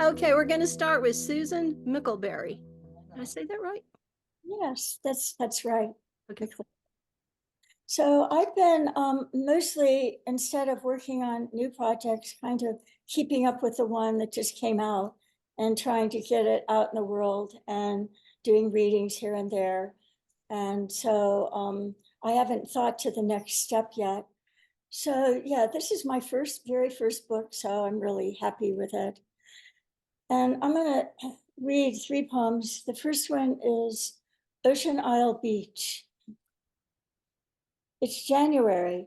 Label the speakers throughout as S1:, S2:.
S1: Okay, we're going to start with Susan Mickleberry. Did I say that right?
S2: Yes, that's right.
S1: Okay.
S2: So I've been mostly, instead of working on new projects, kind of keeping up with the one that just came out and trying to get it out in the world and doing readings here and there. And so I haven't thought to the next step yet. So yeah, this is my very first book, so I'm really happy with it. And I'm gonna read 3 poems. The first one is Ocean Isle Beach. It's January.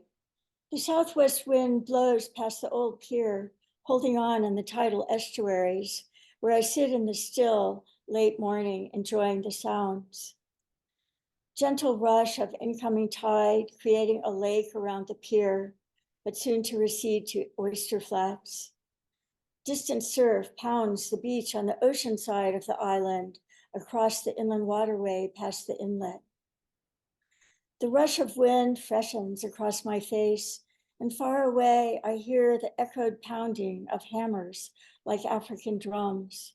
S2: The southwest wind blows past the old pier, holding on in the tidal estuaries, where I sit in the still, late morning, enjoying the sounds. Gentle rush of incoming tide, creating a lake around the pier, but soon to recede to oyster flats. Distant surf pounds the beach on the ocean side of the island, across the inland waterway past the inlet. The rush of wind freshens across my face, and far away I hear the echoed pounding of hammers like African drums.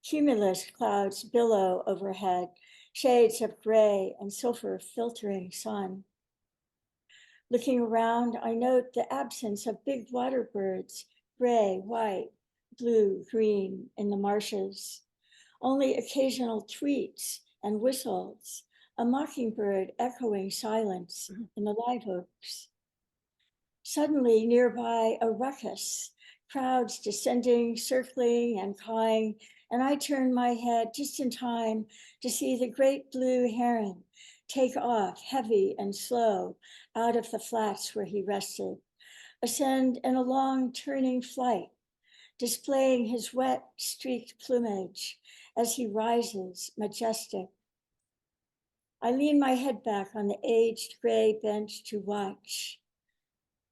S2: Cumulus clouds billow overhead, shades of gray and silver filtering sun. Looking around, I note the absence of big water birds, gray, white, blue, green in the marshes. Only occasional tweets and whistles, a mockingbird echoing silence in the live oaks. Suddenly nearby, a ruckus, crowds descending, circling and cawing, and I turn my head just in time to see the great blue heron take off heavy and slow out of the flats where he rested, ascend in a long turning flight, displaying his wet streaked plumage as he rises majestic. I lean my head back on the aged gray bench to watch.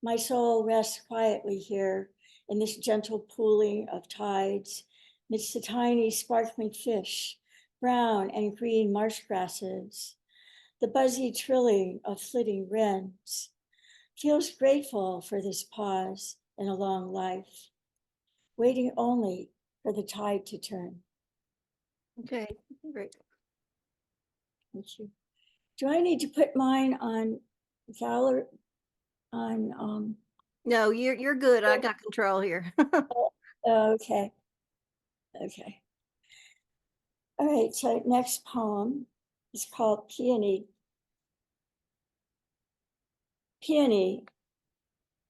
S2: My soul rests quietly here in this gentle pooling of tides, midst the tiny sparkling fish, brown and green marsh grasses, the buzzy trilling of flitting wrens. Feels grateful for this pause in a long life, waiting only for the tide to turn.
S1: Okay, great.
S2: Thank you. Do I need to put mine on gallery?
S1: No, you're good. I got control here.
S2: Okay. All right, so next poem is called Peony. Peony,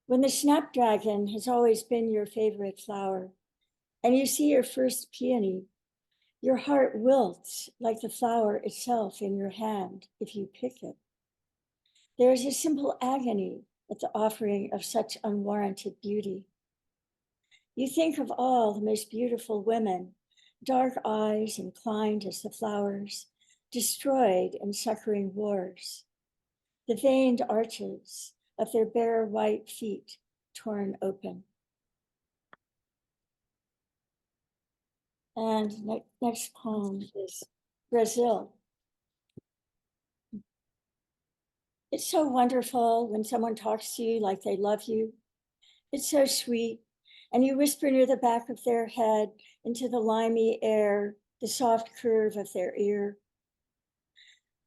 S2: when the snapdragon has always been your favorite flower, and you see your first peony, your heart wilts like the flower itself in your hand if you pick it. There is a simple agony at the offering of such unwarranted beauty. You think of all the most beautiful women, dark eyes inclined as the flowers, destroyed in succouring wars, the veined arches of their bare white feet torn open. And next poem is Brazil. It's so wonderful when someone talks to you like they love you. It's so sweet. And you whisper near the back of their head into the limey air, the soft curve of their ear.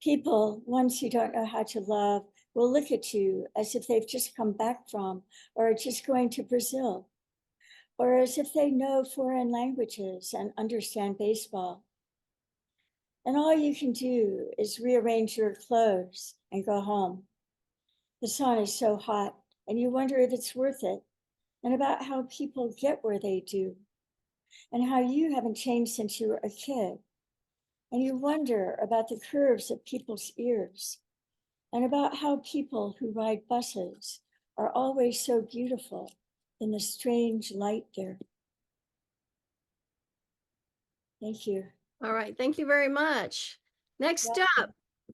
S2: People, ones you don't know how to love, will look at you as if they've just come back from or are just going to Brazil, or as if they know foreign languages and understand baseball. And all you can do is rearrange your clothes and go home. The sun is so hot, and you wonder if it's worth it, and about how people get where they do, and how you haven't changed since you were a kid. And you wonder about the curves of people's ears, and about how people who ride buses are always so beautiful in the strange light there. Thank you.
S1: All right, thank you very much. Next up,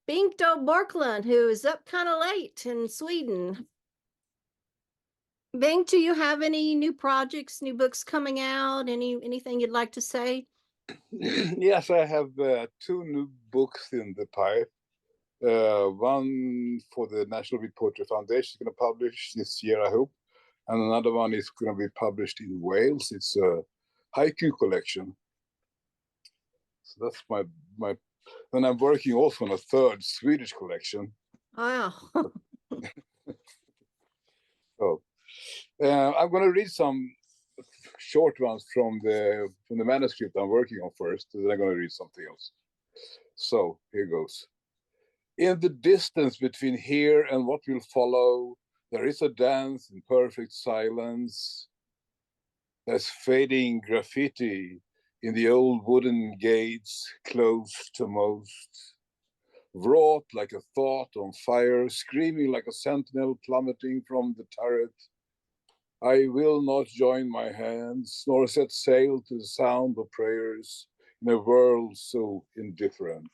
S1: Bengt O Björklund, who is up kind of late in Sweden. Bengt, do you have any new projects, new books coming out? Anything you'd like to say?
S3: Yes, I have 2 new books in the pipe. One for the National Read Poetry Foundation is going to publish this year, I hope. And another one is going to be published in Wales. It's a haiku collection. So that's my. And I'm working also on a third Swedish collection.
S1: Wow.
S3: So I'm going to read some short ones from the manuscript I'm working on first, and then I'm going to read something else. So here goes. In the distance between here and what will follow, there is a dance in perfect silence. There's fading graffiti in the old wooden gates closed to most. Wrought like a thought on fire, screaming like a sentinel plummeting from the turret. I will not join my hands, nor set sail to the sound of prayers in a world so indifferent.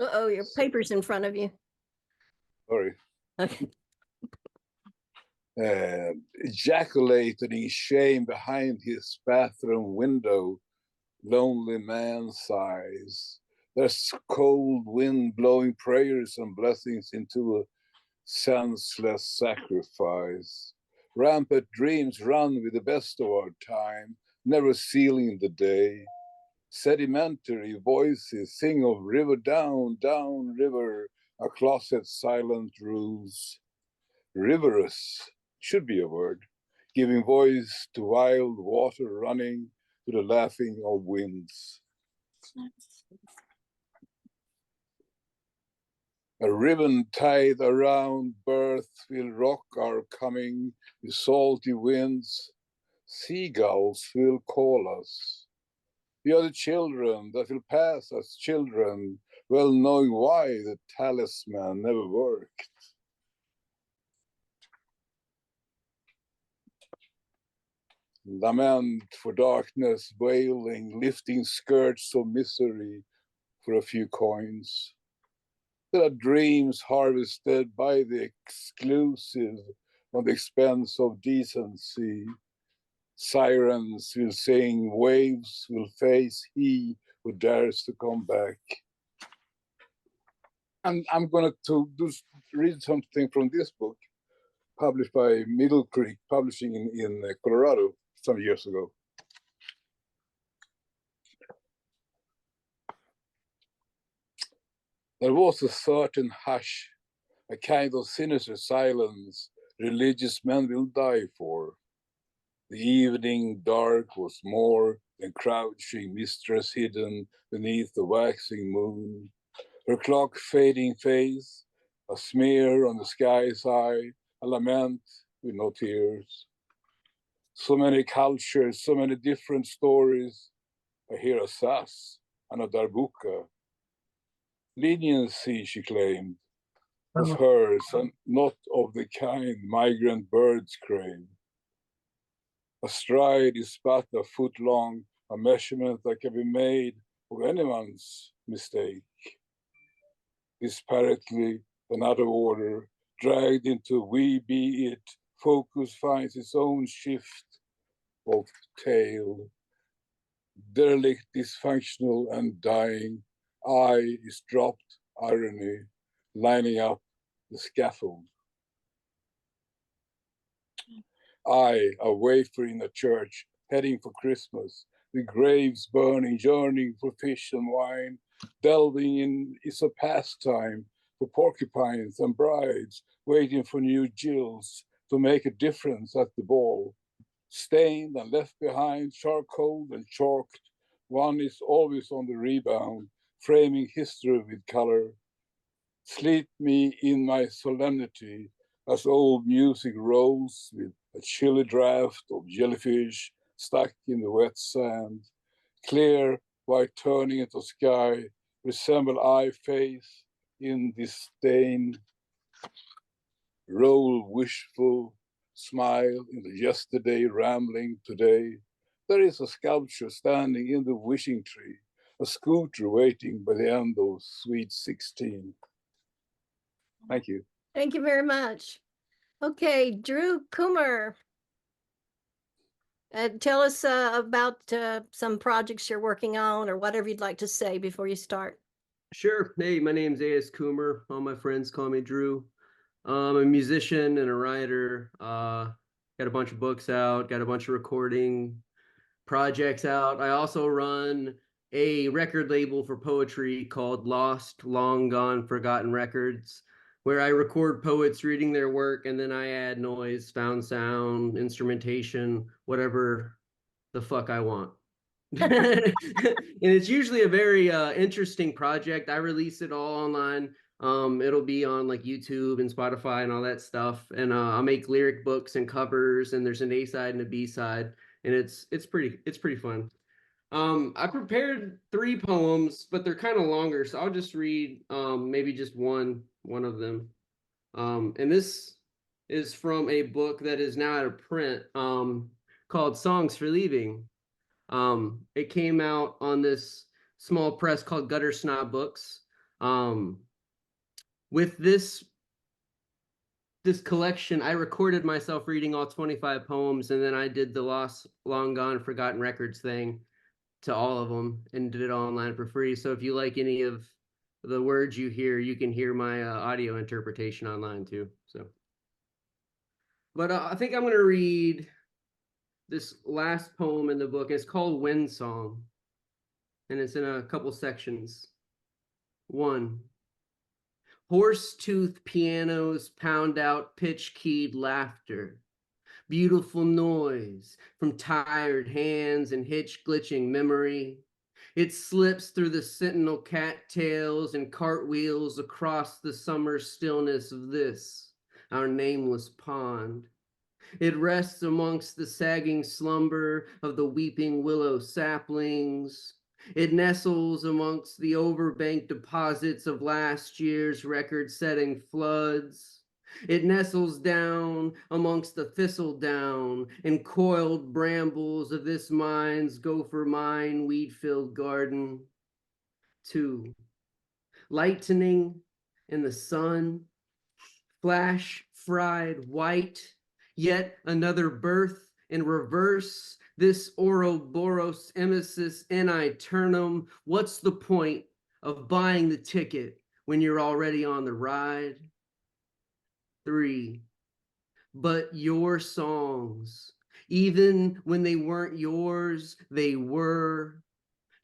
S1: Uh-oh, your paper's in front of you.
S3: Sorry.
S1: Okay.
S3: Ejaculating shame behind his bathroom window, lonely man sighs. There's cold wind blowing prayers and blessings into a senseless sacrifice. Rampant dreams run with the best of our time, never sealing the day. Sedimentary voices sing of river down, down river, a closet silent rules. Riverous should be a word, giving voice to wild water running to the laughing of winds. A ribbon tied around birth will rock our coming with salty winds. Seagulls will call us. We are the children that will pass as children, well knowing why the talisman never worked. Lament for darkness, wailing, lifting skirts of misery for a few coins. There are dreams harvested by the exclusive on the expense of decency. Sirens will sing, waves will face he who dares to come back. And I'm going to read something from this book, published by Middle Creek Publishing in Colorado some years ago. There was a certain hush, a kind of sinister silence religious men will die for. The evening dark was more than crouching mistress hidden beneath the waxing moon. Her clock fading face, a smear on the sky's eye, a lament with no tears. So many cultures, so many different stories. I hear a Sass and a Darbuka. Leniency, she claimed, was hers and not of the kind migrant birds crave. A stride is but a foot long, a measurement that can be made of anyone's mistake. Disparately and out of order, dragged into we be it, focus finds its own shift of tail. Derelict, dysfunctional and dying, I is dropped irony, lining up the scaffold. I, a wafer in a church, heading for Christmas, the graves burning, yearning for fish and wine, delving in is a pastime for porcupines and brides, waiting for new Jills to make a difference at the ball. Stained and left behind, charcoaled and chalked, one is always on the rebound, framing history with color. Sleep me in my solemnity as old music rolls with a chilly draft of jellyfish stuck in the wet sand. Clear, white turning into sky, resemble eye face in disdain. Roll wishful, smile in the yesterday, rambling today. There is a sculpture standing in the wishing tree, a scooter waiting by the end of Sweet 16. Thank you.
S1: Thank you very much. Okay, Drew Coomer. Tell us about some projects you're working on or whatever you'd like to say before you start.
S4: Sure. Hey, my name's A.S. Coomer. All my friends call me Drew. I'm a musician and a writer. got a bunch of books out, got a bunch of recording projects out. I also run a record label for poetry called Lost, Long Gone, Forgotten Records, where I record poets reading their work and then I add noise, found sound, instrumentation, whatever the fuck I want. And it's usually a very interesting project. I release it all online. It'll be on like YouTube and Spotify and all that stuff. And I'll make lyric books and covers, and there's an A side and a B side, and it's pretty fun. I prepared 3 poems, but they're kind of longer, so I'll just read maybe just one of them. And this is from a book that is now out of print called Songs for Leaving. It came out on this small press called Gutter Snob Books. With this collection, I recorded myself reading all 25 poems, and then I did the Lost, Long Gone, Forgotten Records thing to all of them and did it all online for free. So if you like any of the words you hear, you can hear my audio interpretation online too. So, but I think I'm going to read this last poem in the book. It's called Wind Song, and it's in a couple sections. 1. Horse-toothed pianos pound out pitch-keyed laughter. Beautiful noise from tired hands and hitch-glitching memory. It slips through the sentinel cattails and cartwheels across the summer stillness of this, our nameless pond. It rests amongst the sagging slumber of the weeping willow saplings. It nestles amongst the overbanked deposits of last year's record-setting floods. It nestles down amongst the thistledown and coiled brambles of this mine's gopher mine weed-filled garden. 2. Lightening in the sun, flash fried white, yet another birth in reverse, this Ouroboros emesis in aeternum. What's the point of buying the ticket when you're already on the ride? 3. But your songs, even when they weren't yours, they were.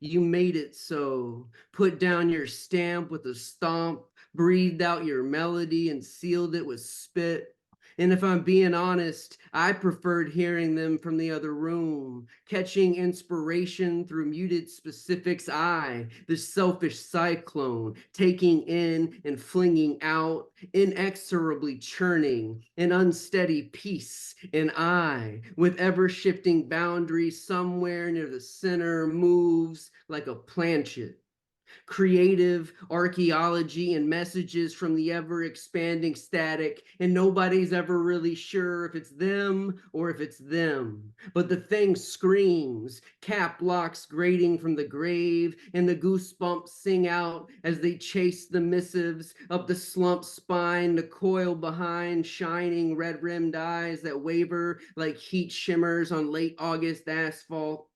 S4: You made it so. Put down your stamp with a stomp, breathed out your melody and sealed it with spit. And if I'm being honest, I preferred hearing them from the other room, catching inspiration through muted specifics. The selfish cyclone, taking in and flinging out, inexorably churning, an unsteady peace. And I, with ever-shifting boundaries somewhere near the center, moves like a planchet. Creative archaeology and messages from the ever-expanding static, and nobody's ever really sure if it's them or if it's them. But the thing screams, cap locks grating from the grave, and the goosebumps sing out as they chase the missives up the slumped spine to coil behind shining red-rimmed eyes that waver like heat shimmers on late August asphalt.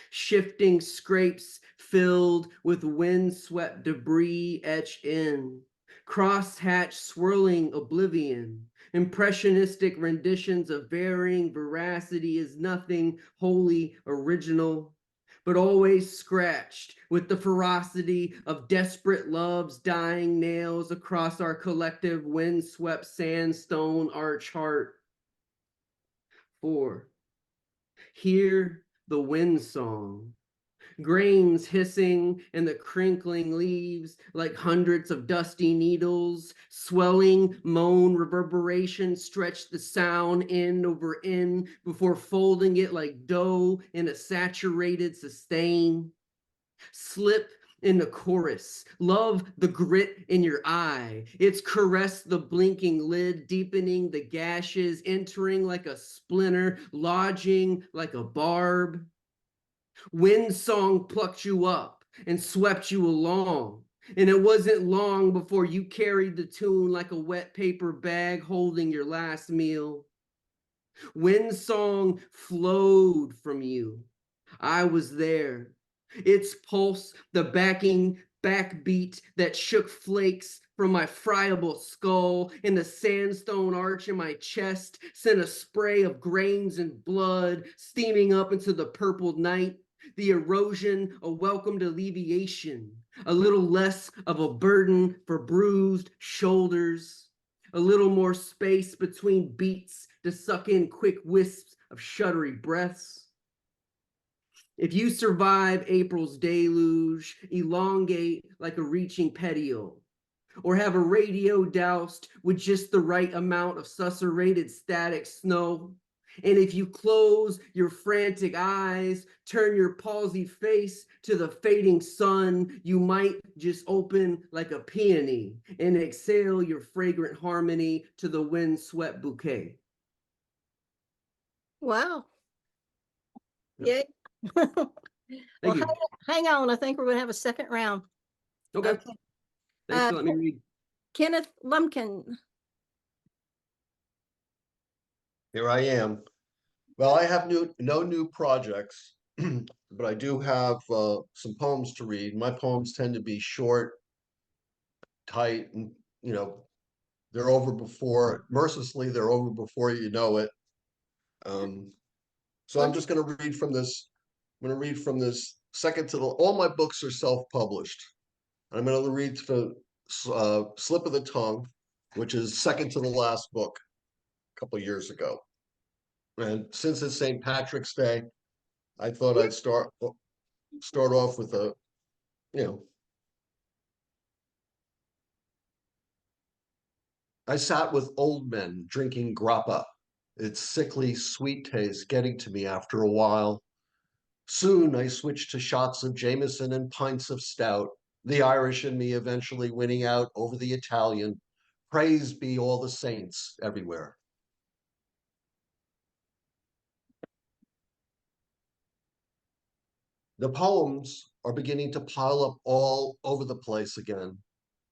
S4: Shifting scrapes filled with wind-swept debris etch in, crosshatch swirling oblivion, impressionistic renditions of varying veracity is nothing wholly original, but always scratched with the ferocity of desperate love's dying nails across our collective wind-swept sandstone arch heart. 4. Hear the wind song, grains hissing in the crinkling leaves like hundreds of dusty needles, swelling moan reverberation stretch the sound end over end before folding it like dough in a saturated sustain. Slip in the chorus, love the grit in your eye. It's caress the blinking lid, deepening the gashes, entering like a splinter, lodging like a barb. Wind song plucked you up and swept you along. And it wasn't long before you carried the tune like a wet paper bag holding your last meal. Wind song flowed from you. I was there. Its pulse, the backing backbeat that shook flakes from from my friable skull, and the sandstone arch in my chest sent a spray of grains and blood steaming up into the purpled night. The erosion, a welcomed alleviation, a little less of a burden for bruised shoulders, a little more space between beats to suck in quick wisps of shuddery breaths. If you survive April's deluge, elongate like a reaching petiole, or have a radio doused with just the right amount of susurrated static snow, and if you close your frantic eyes, turn your palsied face to the fading sun, you might just open like a peony and exhale your fragrant harmony to the wind-swept bouquet.
S1: Wow.
S4: Yep.
S1: Yay. Well,
S4: Thank you.
S1: hang on. I think we're going to have a second round.
S4: Okay. Thanks for letting me read.
S1: Kenneth Lumpkin.
S5: Here I am. Well, I have no new projects, but I do have some poems to read. My poems tend to be short, tight, and they're over before, mercilessly, they're over before you know it. So I'm just going to read from this. I'm going to read from this second to the. All my books are self-published. I'm going to read from Slip of the Tongue, which is second to the last book, a couple of years ago. And since it's St. Patrick's Day, I thought I'd start off with a, I sat with old men drinking grappa, its sickly sweet taste getting to me after a while. Soon I switched to shots of Jameson and pints of stout, the Irish in me eventually winning out over the Italian. Praise be all the saints everywhere. The poems are beginning to pile up all over the place again,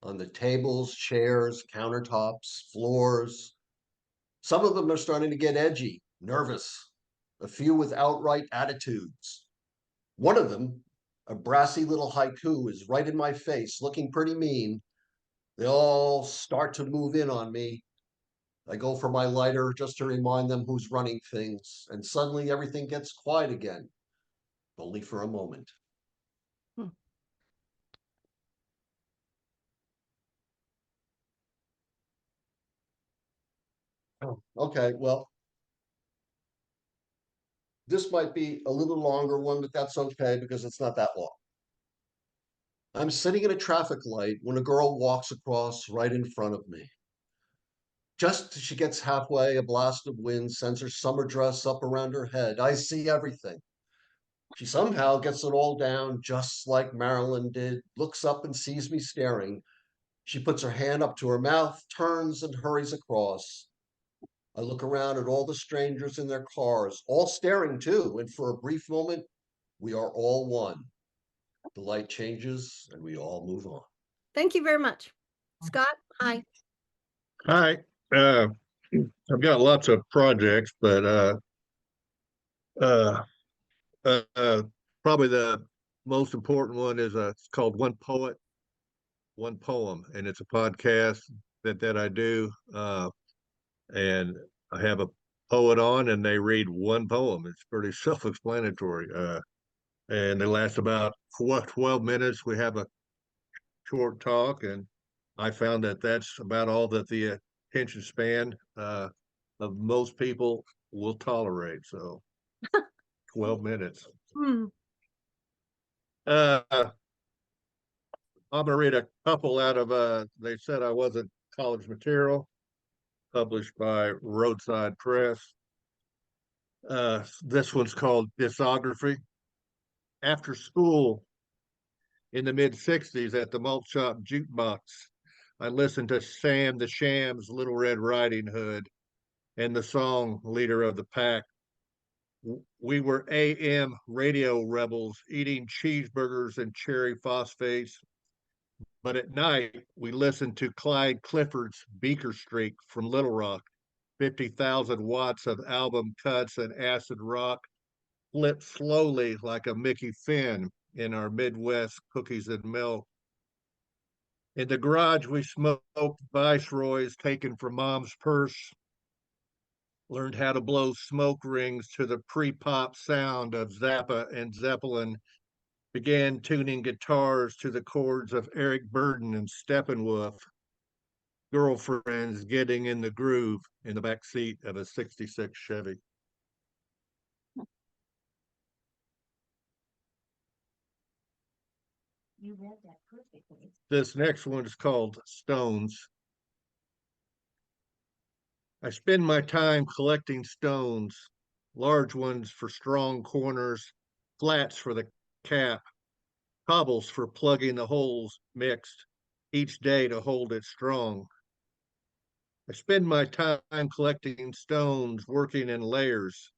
S5: on the tables, chairs, countertops, floors. Some of them are starting to get edgy, nervous, a few with outright attitudes. One of them, a brassy little haiku, is right in my face, looking pretty mean. They all start to move in on me. I go for my lighter just to remind them who's running things, and suddenly everything gets quiet again, only for a moment. Oh, okay, well, this might be a little longer one, but that's okay because it's not that long. I'm sitting at a traffic light when a girl walks across right in front of me. Just as she gets halfway, a blast of wind sends her summer dress up around her head. I see everything. She somehow gets it all down just like Marilyn did, looks up and sees me staring. She puts her hand up to her mouth, turns and hurries across. I look around at all the strangers in their cars, all staring too, and for a brief moment, we are all one. The light changes and we all move on.
S1: Thank you very much. Scott, hi.
S6: Hi. I've got lots of projects, but probably the most important one is it's called One Poet, One Poem, and it's a podcast that I do. And I have a poet on, and they read one poem. It's pretty self-explanatory. And they last about 12 minutes. We have a short talk, and I found that that's about all that the attention span of most people will tolerate. So 12 minutes. I'm gonna read a couple out of they said I wasn't college material, published by Roadside Press. This one's called Discography. After school in the mid-60s at the Malt Shop Jukebox, I listened to Sam the Sham's Little Red Riding Hood and the song Leader of the Pack. We were AM radio rebels eating cheeseburgers and cherry phosphates. But at night, we listened to Clyde Clifford's Beaker Streak from Little Rock, 50,000 watts of album cuts and acid rock, flipped slowly like a Mickey Finn in our Midwest cookies and milk. In the garage, we smoked Viceroys taken from Mom's purse, learned how to blow smoke rings to the pre-pop sound of Zappa and Zeppelin, began tuning guitars to the chords of Eric Burdon and Steppenwolf, girlfriends getting in the groove in the back seat of a 66 Chevy.
S7: You read that perfectly.
S6: This next one is called Stones. I spend my time collecting stones, large ones for strong corners, flats for the cap, cobbles for plugging the holes mixed each day to hold it strong. I spend my time collecting stones, working in layers,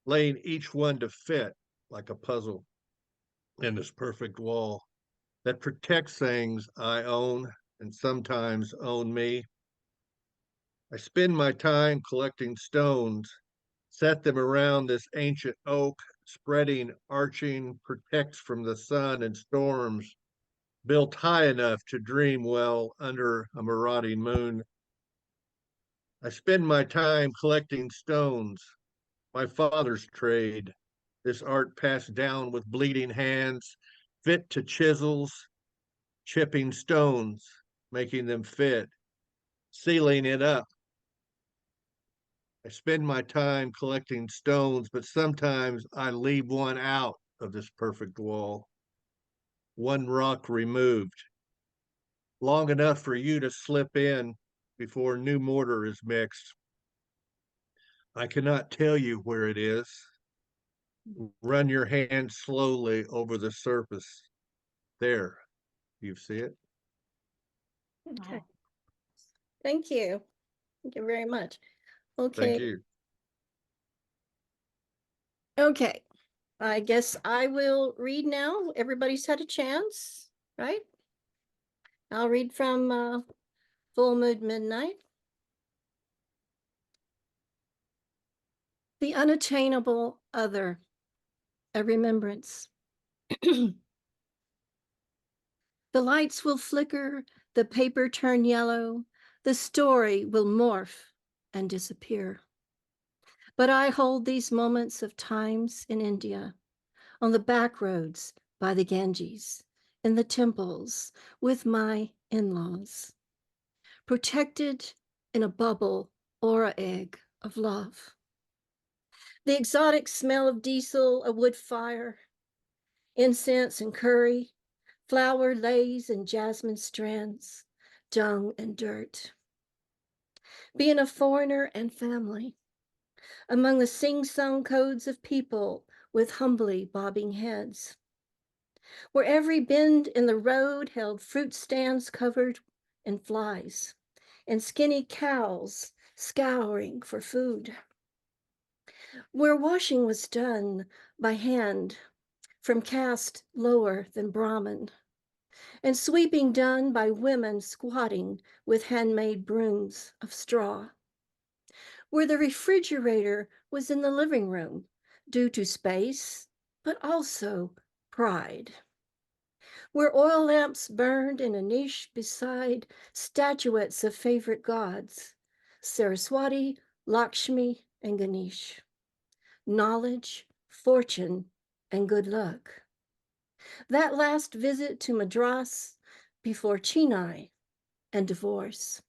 S6: laying each one to fit like a puzzle in this perfect wall that protects things I own and sometimes own me. I spend my time collecting stones, set them around this ancient oak, spreading, arching, protects from the sun and storms, built high enough to dream well under a marauding moon. I spend my time collecting stones, my father's trade, this art passed down with bleeding hands, fit to chisels, chipping stones, making them fit, sealing it up. I spend my time collecting stones, but sometimes I leave one out of this perfect wall, one rock removed, long enough for you to slip in before new mortar is mixed. I cannot tell you where it is. Run your hand slowly over the surface. There, you see it?
S1: Okay.
S7: Wow.
S1: Thank you. Thank you very much. Okay.
S6: Thank you.
S1: Okay. I guess I will read now. Everybody's had a chance, right? I'll read from Full Moon Midnight. The unattainable other, a remembrance. The lights will flicker, the paper turn yellow, the story will morph and disappear. But I hold these moments of times in India, on the back roads by the Ganges, in the temples with my in-laws, protected in a bubble or an egg of love. The exotic smell of diesel, a wood fire, incense and curry, flower lays and jasmine strands, dung and dirt. Being a foreigner and family, among the sing-song codes of people with humbly bobbing heads, where every bend in the road held fruit stands covered in flies, and skinny cows scouring for food, where washing was done by hand from caste lower than Brahmin, and sweeping done by women squatting with handmade brooms of straw, where the refrigerator was in the living room due to space, but also pride, where oil lamps burned in a niche beside statuettes of favorite gods, Saraswati, Lakshmi, and Ganesh, knowledge, fortune, and good luck. That last visit to Madras before Chennai and divorce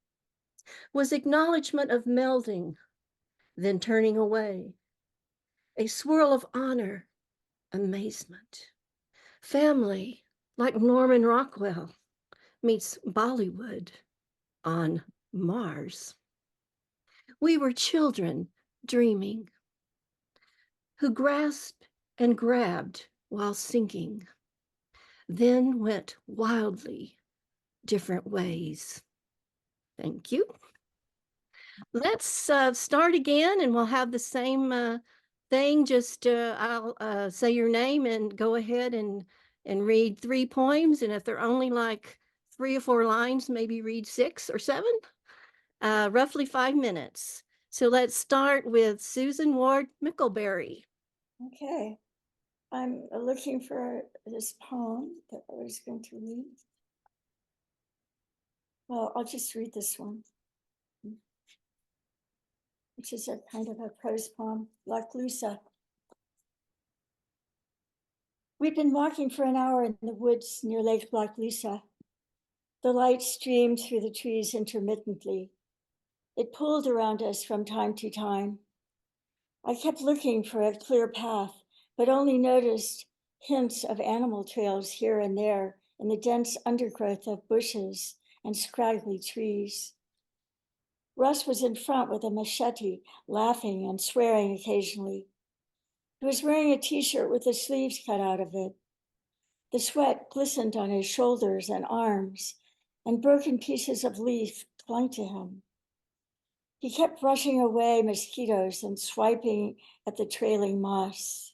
S1: was acknowledgement of melding, then turning away, a swirl of honor, amazement. Family, like Norman Rockwell, meets Bollywood on Mars. We were children dreaming, who grasped and grabbed while sinking, then went wildly different ways. Thank you. Let's start again, and we'll have the same thing. Just I'll say your name and go ahead and read 3 poems. And if they're only like 3 or 4 lines, maybe read 6 or 7. Roughly 5 minutes. So let's start with Susan Ward Mickleberry.
S2: Okay. I'm looking for this poem that I was going to read. Well, I'll just read this one, which is a kind of a prose poem, Lake Lusa. We'd been walking for an hour in the woods near Lake Lusa. The light streamed through the trees intermittently. It pulled around us from time to time. I kept looking for a clear path, but only noticed hints of animal trails here and there in the dense undergrowth of bushes and scraggly trees. Russ was in front with a machete, laughing and swearing occasionally. He was wearing a t-shirt with the sleeves cut out of it. The sweat glistened on his shoulders and arms, and broken pieces of leaf clung to him. He kept brushing away mosquitoes and swiping at the trailing moss.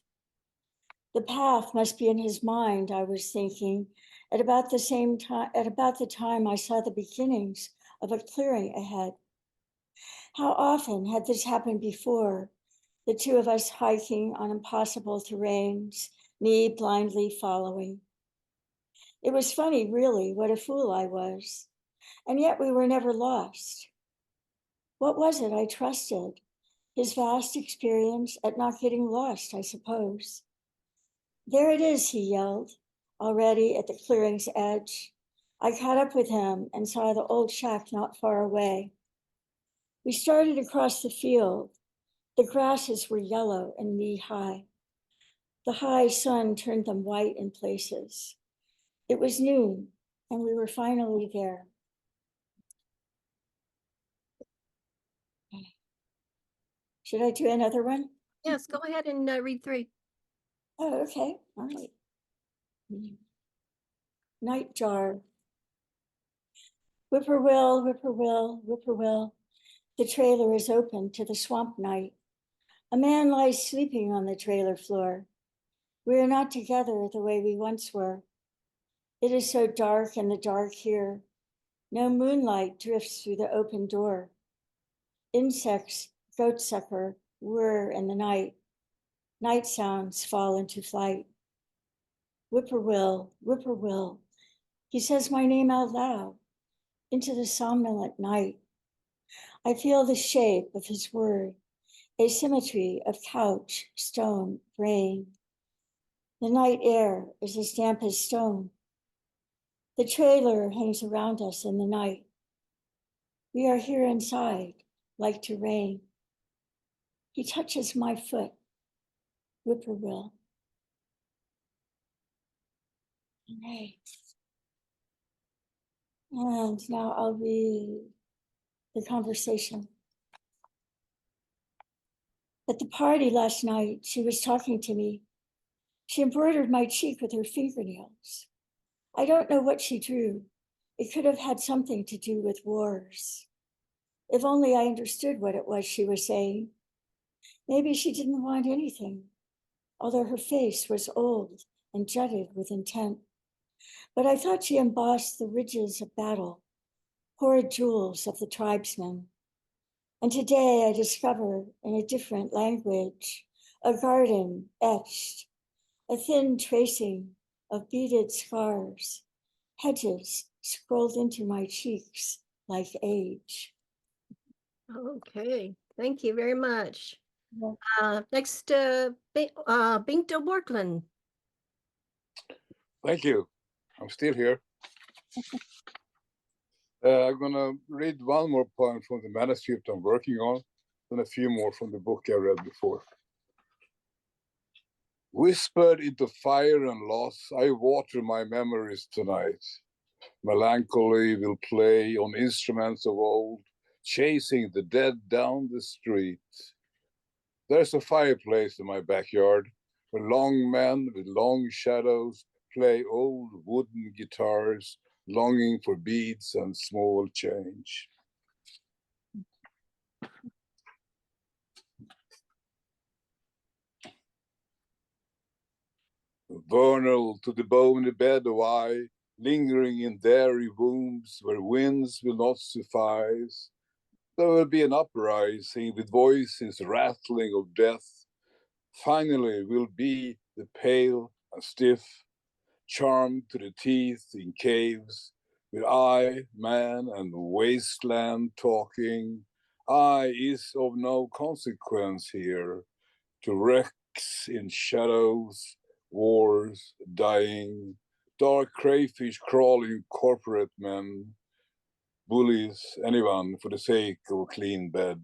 S2: The path must be in his mind, I was thinking, at about the time I saw the beginnings of a clearing ahead. How often had this happened before, the two of us hiking on impossible terrains, me blindly following. It was funny, really, what a fool I was, and yet we were never lost. What was it I trusted? His vast experience at not getting lost, I suppose. There it is, he yelled, already at the clearing's edge. I caught up with him and saw the old shack not far away. We started across the field. The grasses were yellow and knee-high. The high sun turned them white in places. It was noon, and we were finally there. Should I do another one?
S1: Yes, go ahead and read 3.
S2: Oh, okay. All right. Night jar. Whippoorwill, whippoorwill, whippoorwill. The trailer is open to the swamp night. A man lies sleeping on the trailer floor. We are not together the way we once were. It is so dark in the dark here. No moonlight drifts through the open door. Insects, goatsucker, whir in the night. Night sounds fall into flight. Whippoorwill, whippoorwill. He says my name out loud into the somnolent night. I feel the shape of his word, asymmetry of couch, stone, brain. The night air is as damp as stone. The trailer hangs around us in the night. We are here inside, like to rain. He touches my foot, whippoorwill. Right. And now I'll read the conversation. At the party last night, she was talking to me. She embroidered my cheek with her fingernails. I don't know what she drew. It could have had something to do with wars. If only I understood what it was she was saying. Maybe she didn't want anything, although her face was old and jutted with intent. But I thought she embossed the ridges of battle, horrid jewels of the tribesmen. And today I discover in a different language, a garden etched, a thin tracing of beaded scars, hedges scrolled into my cheeks like age.
S1: Okay, thank you very much.
S2: Yeah.
S1: Next, Bengt O Björklund.
S3: Thank you. I'm still here. I'm gonna read one more poem from the manuscript I'm working on, and a few more from the book I read before. Whispered into fire and loss, I water my memories tonight. Melancholy will play on instruments of old, chasing the dead down the street. There's a fireplace in my backyard, where long men with long shadows play old wooden guitars, longing for beads and small change. Vernal to the bony bed of I, lingering in dairy wombs where winds will not suffice. There will be an uprising with voices rattling of death. Finally will be the pale and stiff, charmed to the teeth in caves, With I, man, and wasteland talking, I is of no consequence here. To wrecks in shadows, wars, dying, dark crayfish crawling corporate men, bullies, anyone for the sake of a clean bed.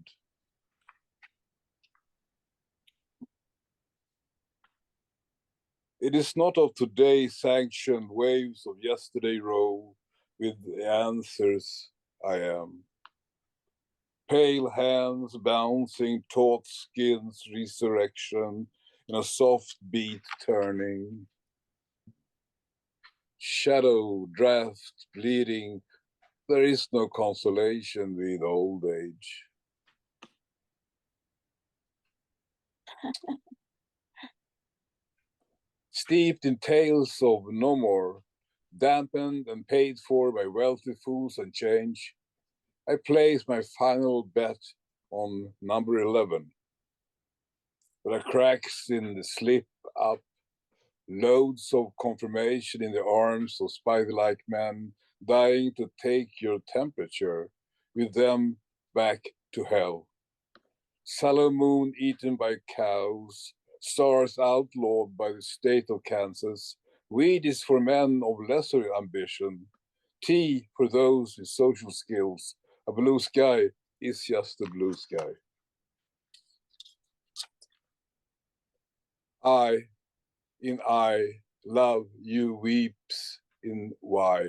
S3: It is not of today sanctioned waves of yesterday row with the answers I am. Pale hands bouncing taut skins resurrection in a soft beat turning. Shadow draft bleeding, there is no consolation with old age. Steeped in tales of no more, dampened and paid for by wealthy fools and change, I place my final bet on number 11. There are cracks in the slip up, loads of confirmation in the arms of spider-like men dying to take your temperature, with them back to hell. Sallow moon eaten by cows, stars outlawed by the state of Kansas. Weed is for men of lesser ambition. Tea for those with social skills. A blue sky is just a blue sky. I, in I, love you weeps in Y,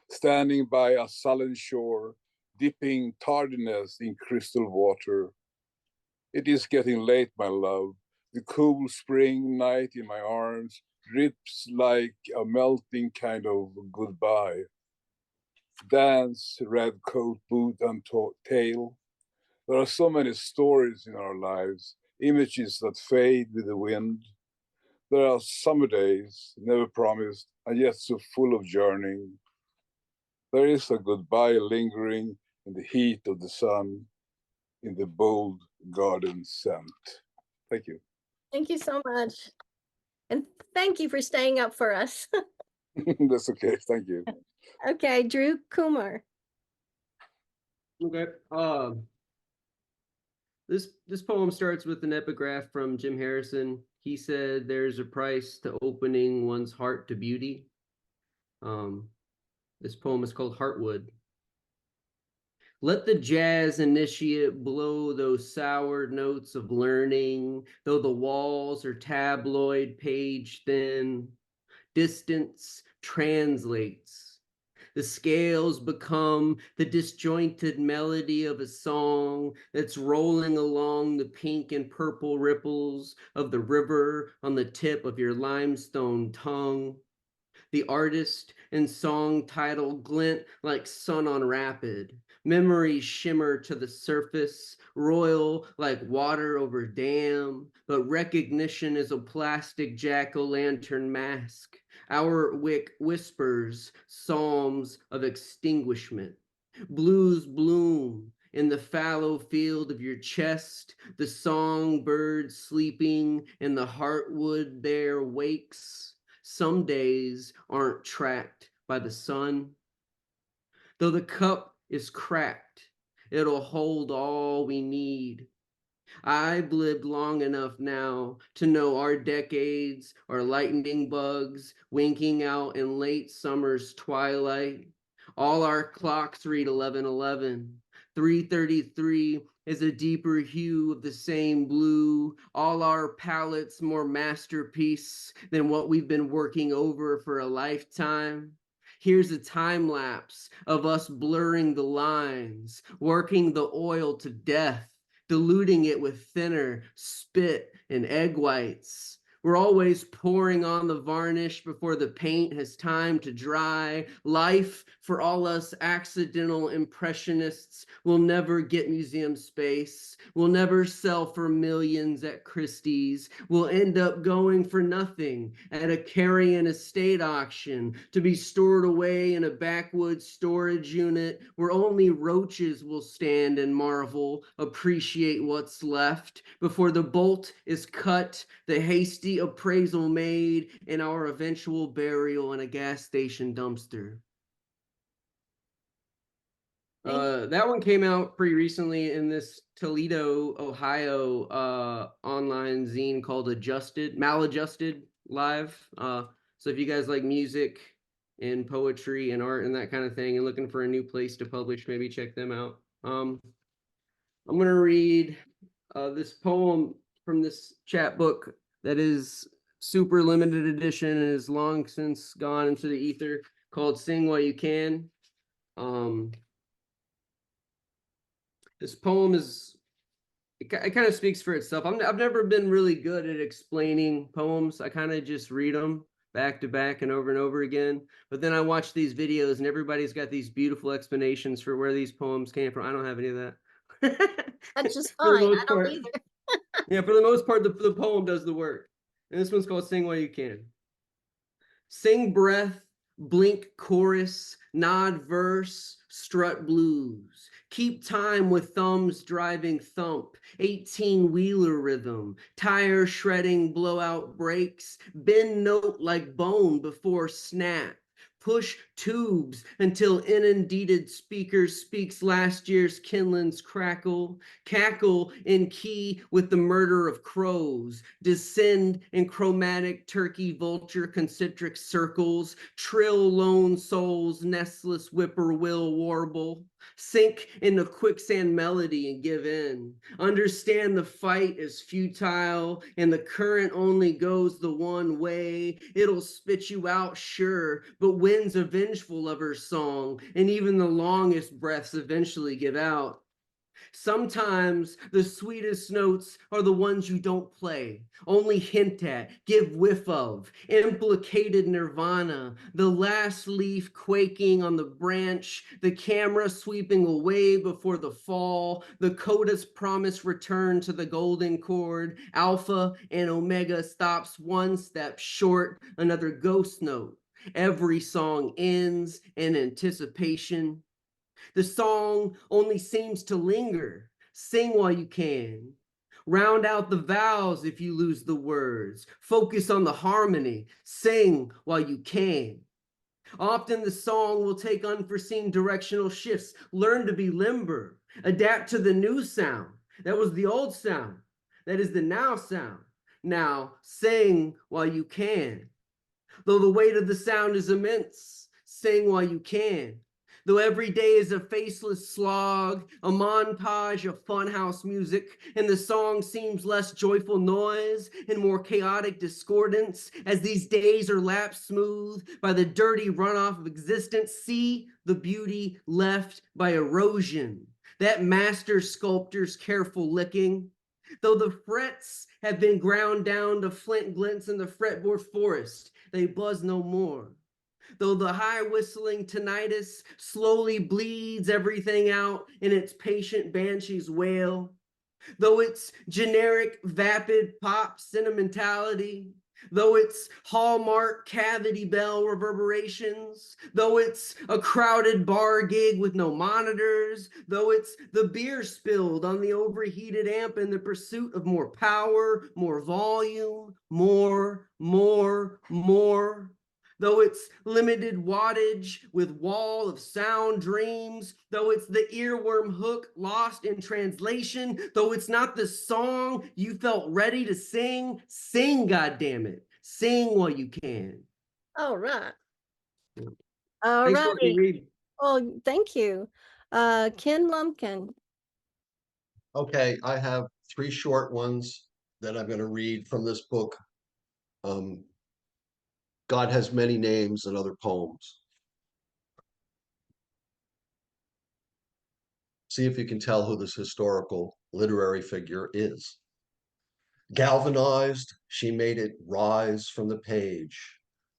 S3: standing by a sullen shore, dipping tardiness in crystal water. It is getting late, my love. The cool spring night in my arms drips like a melting kind of goodbye. Dance, red coat, boot, and tail. There are so many stories in our lives, images that fade with the wind. There are summer days, never promised, and yet so full of journeying. There is a goodbye lingering in the heat of the sun, in the bold garden scent. Thank you.
S1: Thank you so much. And thank you for staying up for us.
S3: That's okay. Thank you.
S1: Okay, Drew Coomer.
S4: Okay. This poem starts with an epigraph from Jim Harrison. He said, "There's a price to opening one's heart to beauty." This poem is called Heartwood. Let the jazz initiate blow those sour notes of learning, though the walls are tabloid page thin. Distance translates. The scales become the disjointed melody of a song that's rolling along the pink and purple ripples of the river on the tip of your limestone tongue. The artist and song title glint like sun on rapid. Memories shimmer to the surface, royal like water over dam, but recognition is a plastic jack-o'-lantern mask. Our wick whispers psalms of extinguishment. Blues bloom in the fallow field of your chest, the songbird sleeping in the heartwood there wakes. Some days aren't tracked by the sun. Though the cup is cracked, it'll hold all we need. I've lived long enough now to know our decades are lightning bugs winking out in late summer's twilight. All our clocks read 11:11. 3:33 is a deeper hue of the same blue. All our palettes more masterpiece than what we've been working over for a lifetime. Here's a time lapse of us blurring the lines, working the oil to death, diluting it with thinner spit and egg whites. We're always pouring on the varnish before the paint has time to dry. Life, for all us accidental impressionists, will never get museum space. We'll never sell for millions at Christie's. We'll end up going for nothing at a carrion estate auction to be stored away in a backwoods storage unit where only roaches will stand and marvel, appreciate what's left before the bolt is cut, the hasty appraisal made, and our eventual burial in a gas station dumpster. That one came out pretty recently in this Toledo, Ohio online zine called Maladjusted Live. So if you guys like music and poetry and art and that kind of thing and looking for a new place to publish, maybe check them out. I'm gonna read this poem from this chapbook that is super limited edition and is long since gone into the ether, called Sing While You Can. This poem is, it kind of speaks for itself. I've never been really good at explaining poems. I kind of just read them back to back and over again. But then I watch these videos and everybody's got these beautiful explanations for where these poems came from. I don't have any of that.
S1: That's just
S4: For the
S1: fine. I
S4: most
S1: don't
S4: part.
S1: either.
S4: Yeah, for the most part, the poem does the work. And this one's called Sing While You Can. Sing breath, blink chorus, nod verse, strut blues. Keep time with thumbs driving thump, 18-wheeler rhythm, tire shredding blowout brakes, bend note like bone before snap. Push tubes until inundated speaker speaks last year's Kinlan's crackle. Cackle in key with the murder of crows. Descend in chromatic turkey vulture concentric circles. Trill lone souls, nestless whippoorwill warble. Sink into quicksand melody and give in. Understand the fight is futile and the current only goes the one way. It'll spit you out, sure, but wind's are vengeful of her song, and even the longest breaths eventually give out. Sometimes the sweetest notes are the ones you don't play, only hint at, give whiff of, implicated nirvana, the last leaf quaking on the branch, the camera sweeping away before the fall, the coda's promised return to the golden chord, alpha and omega stops one step short, another ghost note. Every song ends in anticipation. The song only seems to linger. Sing while you can. Round out the vowels if you lose the words. Focus on the harmony. Sing while you can. Often the song will take unforeseen directional shifts. Learn to be limber. Adapt to the new sound. That was the old sound. That is the now sound. Now sing while you can. Though the weight of the sound is immense, sing while you can. Though every day is a faceless slog, a montage of funhouse music, and the song seems less joyful noise and more chaotic discordance, as these days are lapped smooth by the dirty runoff of existence, see the beauty left by erosion, that master sculptor's careful licking. Though the frets have been ground down to flint glints in the fretboard forest, they buzz no more. Though the high whistling tinnitus slowly bleeds everything out in its patient banshee's wail, though its generic vapid pop sentimentality, though it's hallmark cavity bell reverberations, though it's a crowded bar gig with no monitors, though it's the beer spilled on the overheated amp in the pursuit of more power, more volume, more, though it's limited wattage with wall of sound dreams, though it's the earworm hook lost in translation, though it's not the song you felt ready to sing, sing, goddammit. Sing while you can.
S1: All right. All
S4: Thanks for letting me
S1: righty.
S4: read.
S1: Well, thank you. Ken Lumpkin.
S5: Okay, I have three short ones that I'm going to read from this book. God Has Many Names and Other Poems. See if you can tell who this historical literary figure is. Galvanized, she made it rise from the page,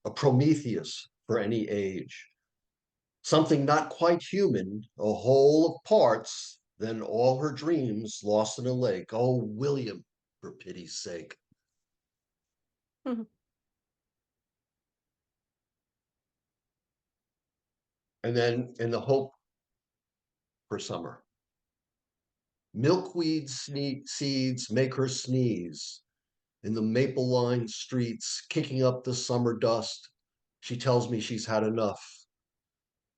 S5: a Prometheus for any age. Something not quite human, a whole of parts, then all her dreams lost in a lake. Oh, William, for pity's sake.
S1: Mhm.
S5: And then in the hope for summer. Milkweed seeds make her sneeze. In the maple-lined streets, kicking up the summer dust, she tells me she's had enough.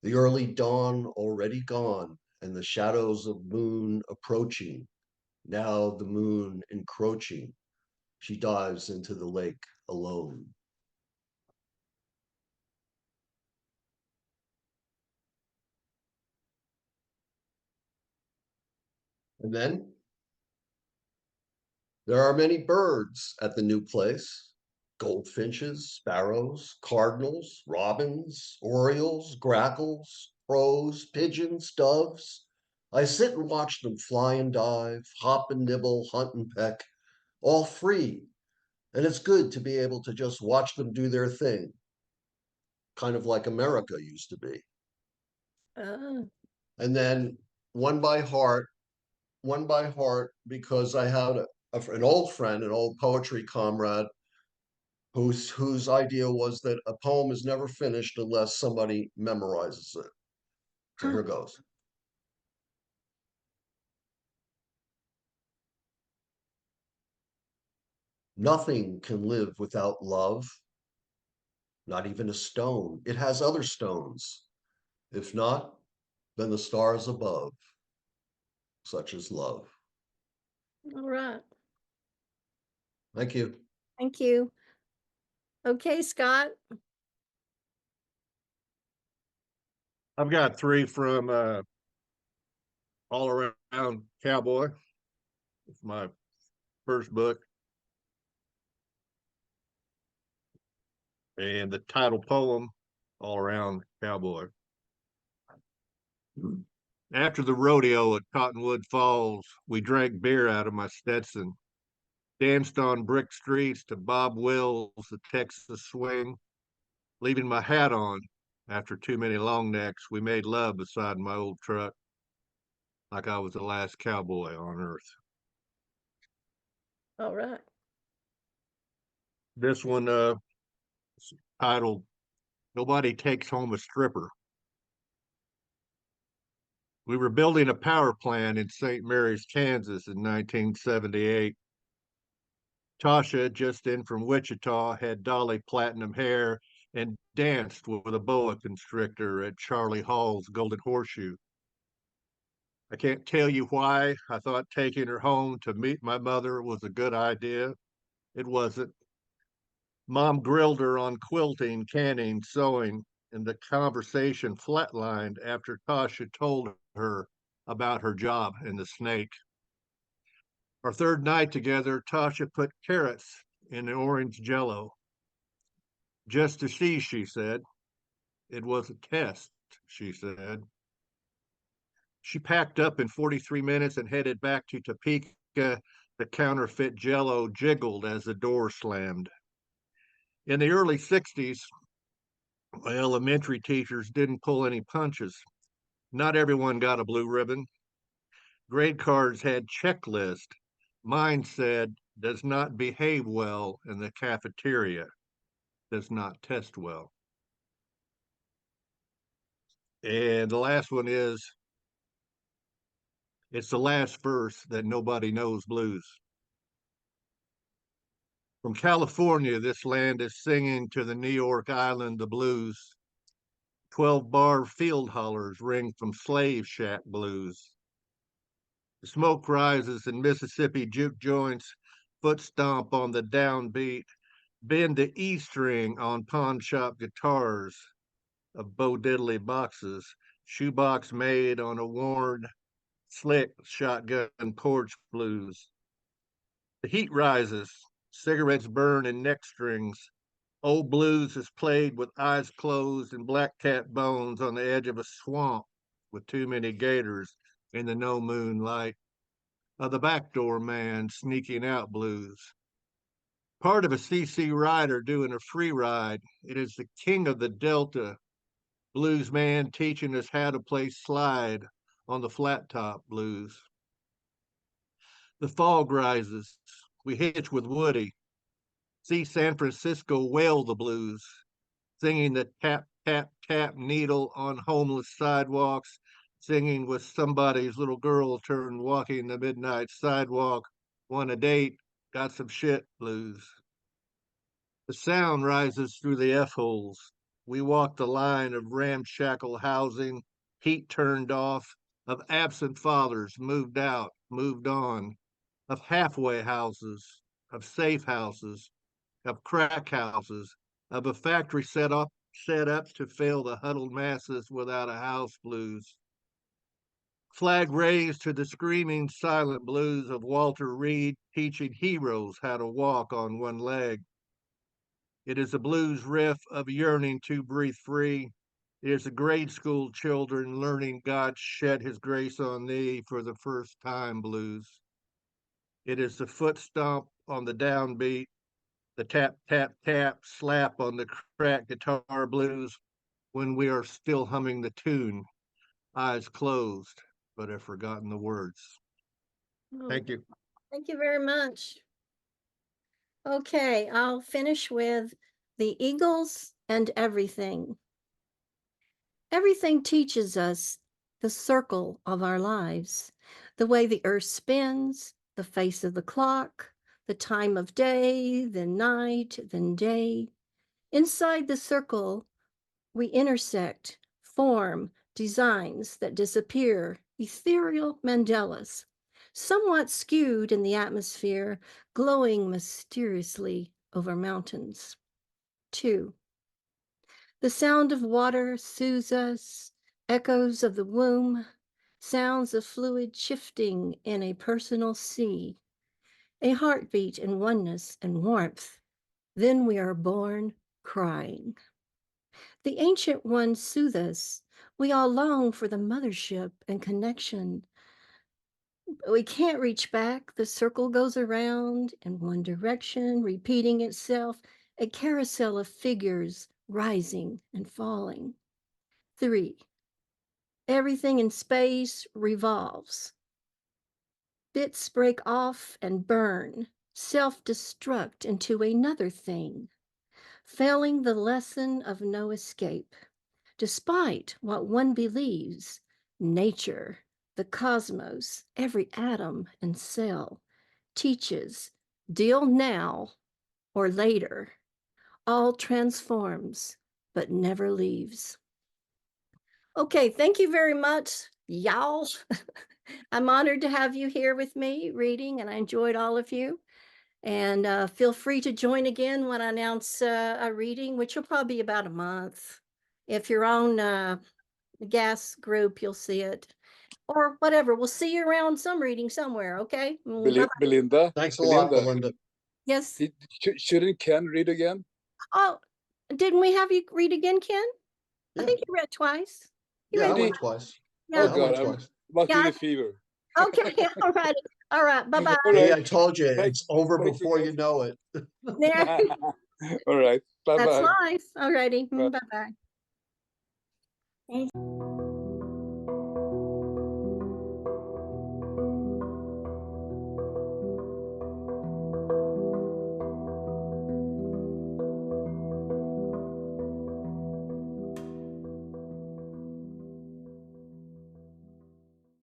S5: The early dawn already gone, and the shadows of moon approaching. Now the moon encroaching, she dives into the lake alone. And then there are many birds at the new place: goldfinches, sparrows, cardinals, robins, orioles, grackles, crows, pigeons, doves. I sit and watch them fly and dive, hop and nibble, hunt and peck, all free. And it's good to be able to just watch them do their thing, kind of like America used to be.
S1: Oh,
S5: And then one by heart, because I had an old friend, an old poetry comrade, whose idea was that a poem is never finished unless somebody memorizes it. So here goes. Nothing can live without love, not even a stone. It has other stones. If not, then the stars above, such as love.
S1: all right.
S5: Thank you.
S1: Thank you. Okay, Scott.
S6: I've got three from All Around Cowboy. It's my first book. And the title poem, All Around Cowboy. After the rodeo at Cottonwood Falls, we drank beer out of my Stetson, danced on brick streets to Bob Wills' The Texas Swing. Leaving my hat on, after too many long necks, we made love beside my old truck, like I was the last cowboy on earth.
S1: All right.
S6: This one, titled Nobody Takes Home a Stripper. We were building a power plant in St. Mary's, Kansas in 1978. Tasha, just in from Wichita, had Dolly platinum hair and danced with a boa constrictor at Charlie Hall's Golden Horseshoe. I can't tell you why I thought taking her home to meet my mother was a good idea. It wasn't. Mom grilled her on quilting, canning, sewing, and the conversation flatlined after Tasha told her about her job in the snake. Our third night together, Tasha put carrots in the orange jello. Just to see, she said. It was a test, she said. She packed up in 43 minutes and headed back to Topeka. The counterfeit jello jiggled as the door slammed. In the early 60s, my elementary teachers didn't pull any punches. Not everyone got a blue ribbon. Grade cards had checklists. Mine said, does not behave well in the cafeteria, does not test well. And the last one is, it's the last verse that Nobody Knows Blues. From California, this land is singing to the New York Island the blues. 12-bar field hollers ring from slave shack blues. The smoke rises in Mississippi juke joints, foot stomp on the downbeat, bend the E string on pawn shop guitars of Bo Diddley boxes, shoebox made on a worn, slick shotgun porch blues. The heat rises, cigarettes burn in neck strings. Old blues is played with eyes closed and black cat bones on the edge of a swamp with too many gators in the no moonlight. The backdoor man sneaking out blues. Part of a CC rider doing a free ride. It is the king of the Delta, blues man teaching us how to play slide on the flat top blues. The fog rises. We hitch with Woody. See San Francisco wail the blues, singing the tap, tap, tap needle on homeless sidewalks, singing with somebody's little girl turned walking the midnight sidewalk, want a date, got some shit blues. The sound rises through the F-holes. We walk the line of ramshackle housing, heat turned off, of absent fathers moved out, moved on, of halfway houses, of safe houses, of crack houses, of a factory set up to fail the huddled masses without a house blues. Flag raised to the screaming silent blues of Walter Reed teaching heroes how to walk on one leg. It is a blues riff of yearning to breathe free. It is the grade school children learning God shed his grace on thee for the first time blues. It is the foot stomp on the downbeat, the tap, tap, tap, slap on the cracked guitar blues when we are still humming the tune, eyes closed, but have forgotten the words.
S1: Oh,
S6: Thank you.
S1: thank you very much. Okay, I'll finish with the Eagles and Everything. Everything teaches us the circle of our lives, the way the earth spins, the face of the clock, the time of day, then night, then day. Inside the circle, we intersect, form designs that disappear, ethereal mandalas, somewhat skewed in the atmosphere, glowing mysteriously over mountains. 2. The sound of water soothes us, echoes of the womb, sounds of fluid shifting in a personal sea, a heartbeat in oneness and warmth. Then we are born crying. The ancient ones soothe us. We all long for the mothership and connection. But we can't reach back. The circle goes around in one direction, repeating itself, a carousel of figures rising and falling. 3. Everything in space revolves. Bits break off and burn, self-destruct into another thing, failing the lesson of no escape. Despite what one believes, nature, the cosmos, every atom and cell teaches, deal now or later, all transforms, but never leaves. Okay, thank you very much, y'all. I'm honored to have you here with me reading, and I enjoyed all of you. And feel free to join again when I announce a reading, which will probably be about a month. If you're on the gas group, you'll see it. Or whatever. We'll see you around some reading somewhere, okay? Bye-bye.
S3: Belinda,
S5: Thanks a lot,
S3: Belinda,
S5: Belinda.
S1: Yes.
S3: shouldn't Ken read again?
S1: Oh, didn't we have you read again, Ken? I
S5: Yeah,
S1: think you read twice. You
S5: yeah, I
S1: read
S5: went
S3: Really?
S5: twice.
S1: Yeah.
S3: Oh
S5: Yeah, I went
S3: God, I'm
S5: twice.
S3: must be
S1: Yeah.
S3: the fever.
S1: Okay. All right. All right. Bye-bye.
S3: All
S5: See,
S3: right.
S5: I told you,
S3: Thank-
S5: it's over
S3: thank you,
S5: before
S3: guys.
S5: you know it.
S1: There.
S3: All right. Bye
S1: That's
S3: bye.
S1: life. All righty.
S3: Bye.
S1: Bye-bye.
S2: Thank